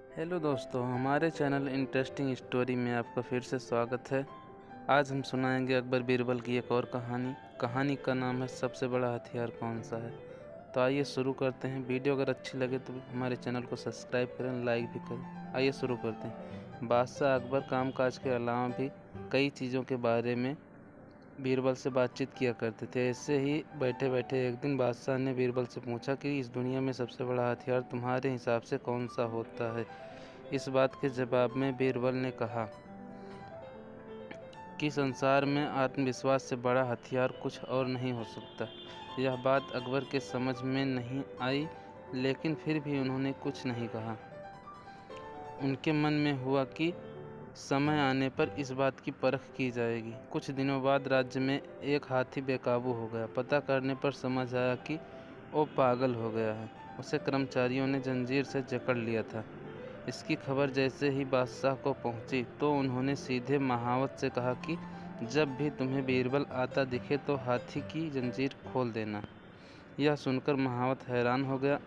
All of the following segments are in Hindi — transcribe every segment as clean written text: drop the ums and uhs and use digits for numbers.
हेलो दोस्तों, हमारे चैनल इंटरेस्टिंग स्टोरी में आपका फिर से स्वागत है। आज हम सुनाएंगे अकबर बीरबल की एक और कहानी का नाम है सबसे बड़ा हथियार कौन सा है। तो आइए शुरू करते हैं। वीडियो अगर अच्छी लगे तो हमारे चैनल को सब्सक्राइब करें, लाइक भी करें। आइए शुरू करते हैं। बादशाह अकबर कामकाज के अलावा भी कई चीज़ों के बारे में बीरबल से बातचीत किया करते थे। ऐसे ही बैठे बैठे एक दिन बादशाह ने बीरबल से पूछा कि इस दुनिया में सबसे बड़ा हथियार तुम्हारे हिसाब से कौन सा होता है। इस बात के जवाब में बीरबल ने कहा कि संसार में आत्मविश्वास से बड़ा हथियार कुछ और नहीं हो सकता। यह बात अकबर के समझ में नहीं आई, लेकिन फिर भी उन्होंने कुछ नहीं कहा। उनके मन में हुआ कि समय आने पर इस बात की परख की जाएगी। कुछ दिनों बाद राज्य में एक हाथी बेकाबू हो गया। पता करने पर समझ आया कि वो पागल हो गया है। उसे कर्मचारियों ने जंजीर से जकड़ लिया था। इसकी खबर जैसे ही बादशाह को पहुंची तो उन्होंने सीधे महावत से कहा कि जब भी तुम्हें बीरबल आता दिखे तो हाथी की जंजीर खोल देना। यह सुनकर महावत हैरान हो गया,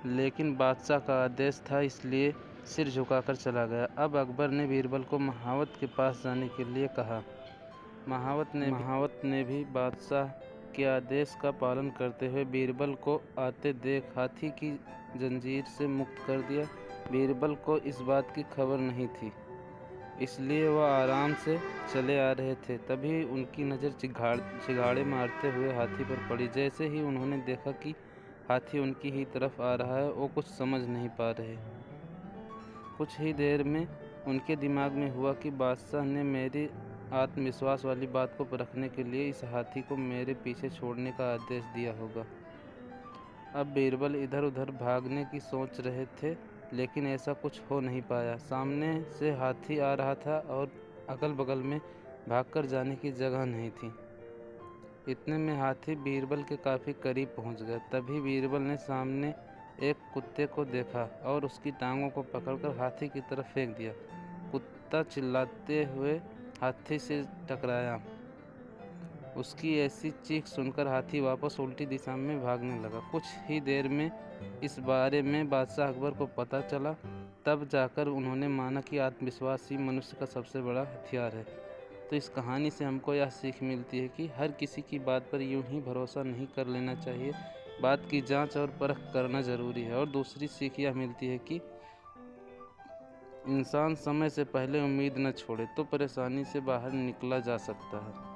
लेकिन बादशाह का आदेश था इसलिए सिर झुकाकर चला गया। अब अकबर ने बीरबल को महावत के पास जाने के लिए कहा। महावत ने भी बादशाह के आदेश का पालन करते हुए बीरबल को आते देख हाथी की जंजीर से मुक्त कर दिया। बीरबल को इस बात की खबर नहीं थी, इसलिए वह आराम से चले आ रहे थे। तभी उनकी नज़र चिघाड़े मारते हुए हाथी पर पड़ी। जैसे ही उन्होंने देखा कि हाथी उनकी ही तरफ आ रहा है, वो कुछ समझ नहीं पा रहे। कुछ ही देर में उनके दिमाग में हुआ कि बादशाह ने मेरी आत्मविश्वास वाली बात को परखने के लिए इस हाथी को मेरे पीछे छोड़ने का आदेश दिया होगा। अब बीरबल इधर उधर भागने की सोच रहे थे, लेकिन ऐसा कुछ हो नहीं पाया। सामने से हाथी आ रहा था और अगल बगल में भागकर जाने की जगह नहीं थी। इतने में हाथी बीरबल के काफ़ी करीब पहुंच गया। तभी बीरबल ने सामने एक कुत्ते को देखा और उसकी टांगों को पकड़कर हाथी की तरफ फेंक दिया। कुत्ता चिल्लाते हुए हाथी से टकराया। उसकी ऐसी चीख सुनकर हाथी वापस उल्टी दिशा में भागने लगा। कुछ ही देर में इस बारे में बादशाह अकबर को पता चला। तब जाकर उन्होंने माना कि आत्मविश्वास ही मनुष्य का सबसे बड़ा हथियार है। तो इस कहानी से हमको यह सीख मिलती है कि हर किसी की बात पर यूं ही भरोसा नहीं कर लेना चाहिए। बात की जांच और परख करना ज़रूरी है। और दूसरी सीख यह मिलती है कि इंसान समय से पहले उम्मीद न छोड़े तो परेशानी से बाहर निकला जा सकता है।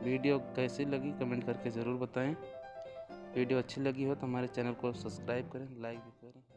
वीडियो कैसी लगी कमेंट करके ज़रूर बताएं। वीडियो अच्छी लगी हो तो हमारे चैनल को सब्सक्राइब करें, लाइक भी करें।